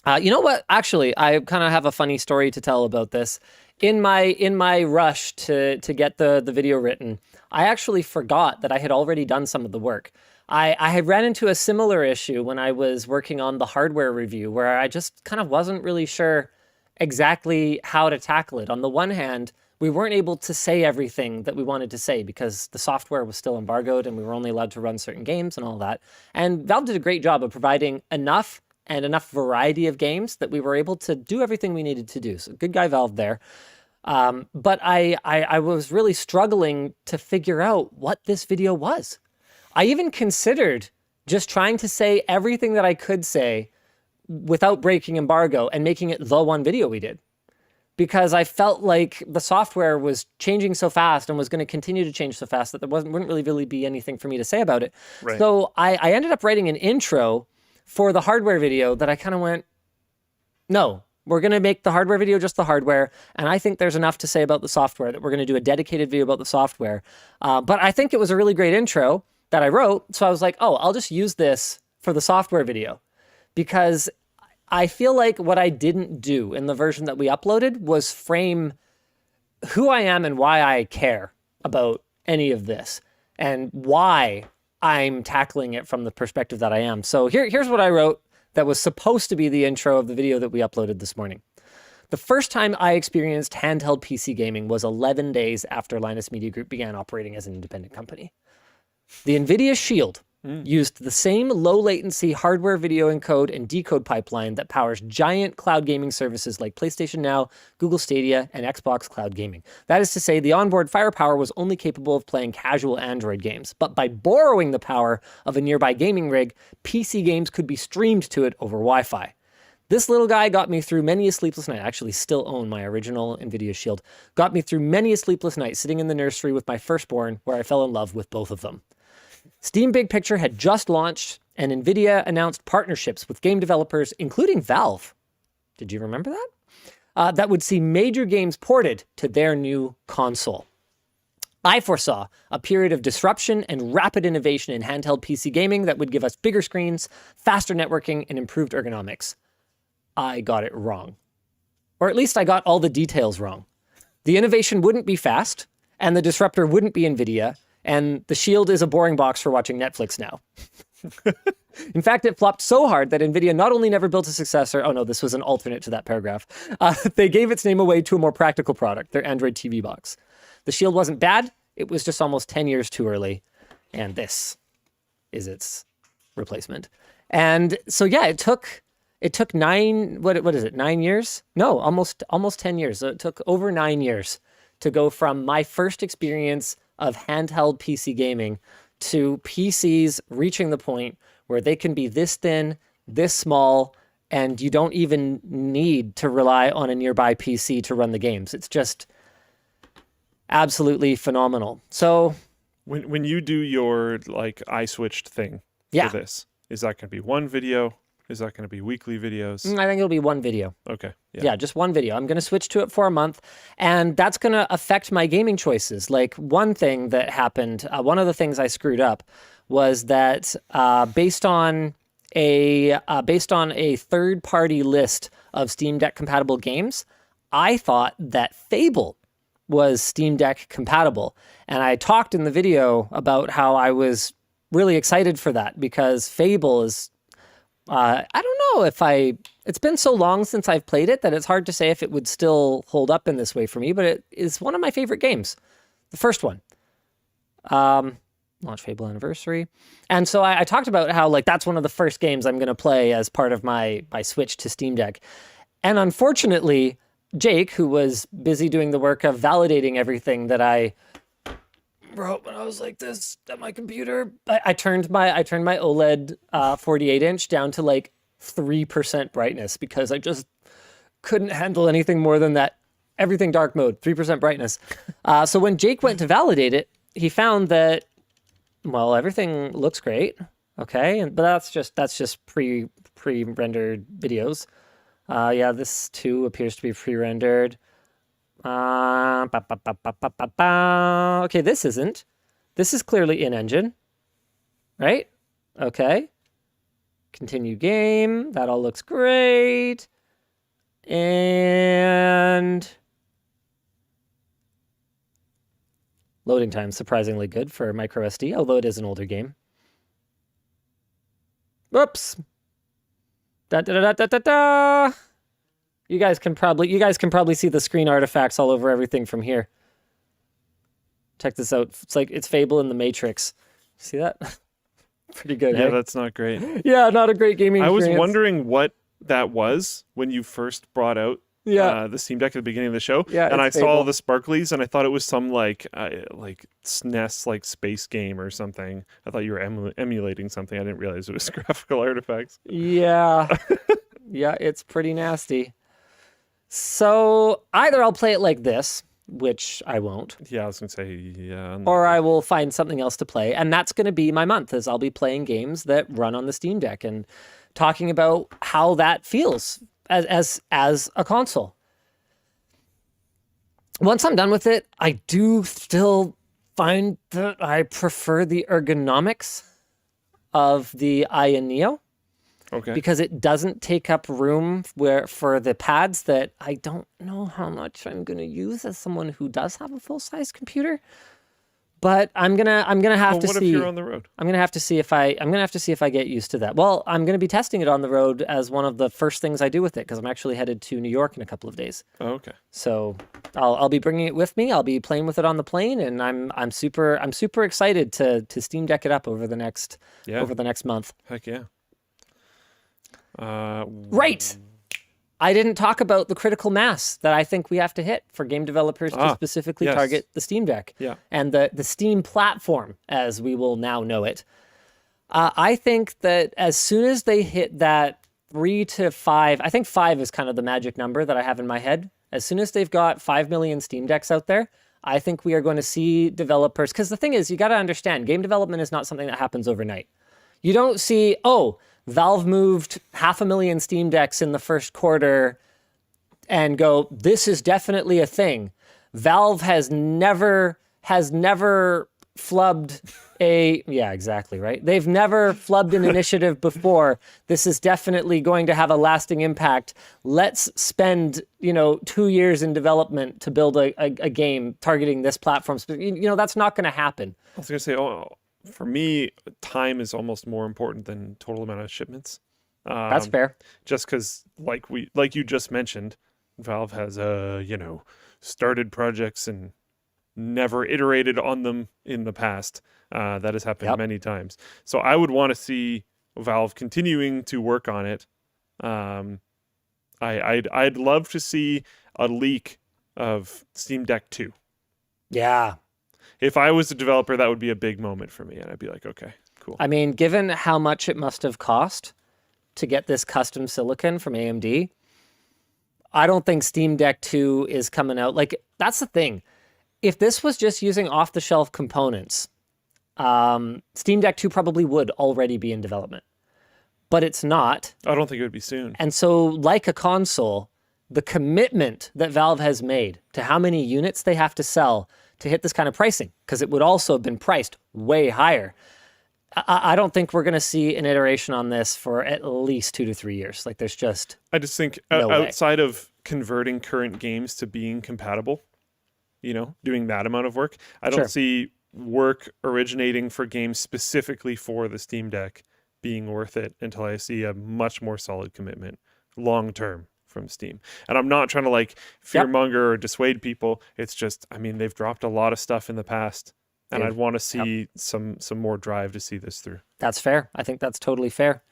You know what? Actually, I kind of have a funny story to tell about this. In my rush to get the video written, I actually forgot that I had already done some of the work. I had ran into a similar issue when I was working on the hardware review, where I just kind of wasn't really sure exactly how to tackle it. On the one hand, we weren't able to say everything that we wanted to say because the software was still embargoed and we were only allowed to run certain games and all that. And Valve did a great job of providing enough and enough variety of games that we were able to do everything we needed to do. So good guy Valve there. But I was really struggling to figure out what this video was. I even considered just trying to say everything that I could say without breaking embargo and making it the one video we did. Because I felt like the software was changing so fast and was going to continue to change so fast that there wouldn't really be anything for me to say about it. Right. So I ended up writing an intro for the hardware video that I kind of went, no, we're going to make the hardware video just the hardware. And I think there's enough to say about the software that we're going to do a dedicated video about the software. But I think it was a really great intro that I wrote. So I was like, oh, I'll just use this for the software video, because I feel like what I didn't do in the version that we uploaded was frame who I am and why I care about any of this and why I'm tackling it from the perspective that I am. So here's what I wrote that was supposed to be the intro of the video that we uploaded this morning. The first time I experienced handheld PC gaming was 11 days after Linus Media Group began operating as an independent company. The NVIDIA Shield used the same low latency hardware video encode and decode pipeline that powers giant cloud gaming services like PlayStation Now, Google Stadia, and Xbox Cloud Gaming. That is to say, the onboard firepower was only capable of playing casual Android games, but by borrowing the power of a nearby gaming rig, PC games could be streamed to it over Wi-Fi. This little guy got me through many a sleepless night. I actually still own my original NVIDIA Shield. Got me through many a sleepless night sitting in the nursery with my firstborn, where I fell in love with both of them. Steam Big Picture had just launched, and NVIDIA announced partnerships with game developers, including Valve. Did you remember that? That would see major games ported to their new console. I foresaw a period of disruption and rapid innovation in handheld PC gaming that would give us bigger screens, faster networking, and improved ergonomics. I got it wrong. Or at least I got all the details wrong. The innovation wouldn't be fast, and the disruptor wouldn't be NVIDIA, and the Shield is a boring box for watching Netflix now. In fact, it flopped so hard that NVIDIA not only never built a successor, oh no, this was an alternate to that paragraph, they gave its name away to a more practical product, their Android TV box. The Shield wasn't bad, it was just almost 10 years too early, and this is its replacement. And so yeah, it took 9 years? No, almost 10 years. So it took over 9 years to go from my first experience of handheld PC gaming to PCs reaching the point where they can be this thin, this small, and you don't even need to rely on a nearby PC to run the games. It's just absolutely phenomenal. So When you do your like I switched thing yeah, for this, is that going to be one video? Is that going to be weekly videos? I think it'll be one video. Okay. Yeah, just one video. I'm going to switch to it for a month, and that's going to affect my gaming choices. Like one thing that happened, one of the things I screwed up was that based on a third-party list of Steam Deck compatible games, I thought that Fable was Steam Deck compatible, and I talked in the video about how I was really excited for that because Fable is. I don't know it's been so long since I've played it that it's hard to say if it would still hold up in this way for me, but it is one of my favorite games. The first one. Launch Fable Anniversary. And so I talked about how like that's one of the first games I'm going to play as part of my switch to Steam Deck. And unfortunately, Jake, who was busy doing the work of validating everything that I wrote when I was like this at my computer, I turned my OLED 48-inch down to like 3% brightness because I just couldn't handle anything more than that. Everything dark mode, 3% brightness. So when Jake went to validate it, he found that, well, everything looks great. Okay, but that's just pre-rendered videos. Yeah, this too appears to be pre-rendered. Okay, this isn't. This is clearly in-engine, right? Okay. Continue game. That all looks great. And loading time surprisingly good for micro SD, although it is an older game. Whoops. Da da da da da da. You guys can probably see the screen artifacts all over everything from here. Check this out. It's Fable in the Matrix. See that? Pretty good. Yeah, eh? that's not great. Yeah, not a great gaming I was experience. wondering what that was when you first brought out the Steam Deck at the beginning of the show. Yeah, and I it's saw all Fable. the sparklies, and I thought it was some like SNES like space game or something. I thought you were emulating something. I didn't realize it was graphical artifacts. Yeah. Yeah, it's pretty nasty. So either I'll play it like this, which I won't, Yeah, I was gonna say yeah. or I will find something else to play, and that's going to be my month. Is I'll be playing games that run on the Steam Deck and talking about how that feels as a console. Once I'm done with it, I do still find that I prefer the ergonomics of the Aya Neo, Okay. because it doesn't take up room for the pads that I don't know how much I'm going to use as someone who does have a full-size computer. But I'm gonna have to what see. if you're on the road? I'm gonna have to see if I get used to that. Well, I'm gonna be testing it on the road as one of the first things I do with it, because I'm actually headed to New York in a couple of days. Oh, okay. So I'll be bringing it with me. I'll be playing with it on the plane, and I'm super excited to Steam Deck it up over the next month. Heck yeah. Right. I didn't talk about the critical mass that I think we have to hit for game developers to specifically yes. target the Steam Deck and the Steam platform, as we will now know it. I think that as soon as they hit that 3 to 5, I think 5 is kind of the magic number that I have in my head. As soon as they've got 5 million Steam Decks out there, I think we are going to see developers, because the thing is, you got to understand, game development is not something that happens overnight. You don't see, Valve moved 500,000 Steam Decks in the first quarter and go, this is definitely a thing. Valve has never flubbed yeah, exactly, right? They've never flubbed an initiative before. This is definitely going to have a lasting impact. Let's spend, 2 years in development to build a game targeting this platform. That's not going to happen. I was gonna say, for me, time is almost more important than total amount of shipments. That's fair. Just because, like you just mentioned, Valve has started projects and never iterated on them in the past. That has happened many times. So I would want to see Valve continuing to work on it. I'd love to see a leak of Steam Deck 2. Yeah. If I was a developer, that would be a big moment for me, and I'd be like, okay, cool. I mean, given how much it must have cost to get this custom silicon from AMD, I don't think Steam Deck 2 is coming out. Like, that's the thing. If this was just using off-the-shelf components, Steam Deck 2 probably would already be in development. But it's not. I don't think it would be soon. And so, like a console, the commitment that Valve has made to how many units they have to sell to hit this kind of pricing, because it would also have been priced way higher. I don't think we're going to see an iteration on this for at least 2 to 3 years. Like, there's just... I just think no way. outside of converting current games to being compatible, doing that amount of work, I don't see work originating for games specifically for the Steam Deck being worth it until I see a much more solid commitment long term from Steam. And I'm not trying to fearmonger or dissuade people. It's just, they've dropped a lot of stuff in the past, and I'd want to see some more drive to see this through. That's fair. I think that's totally fair.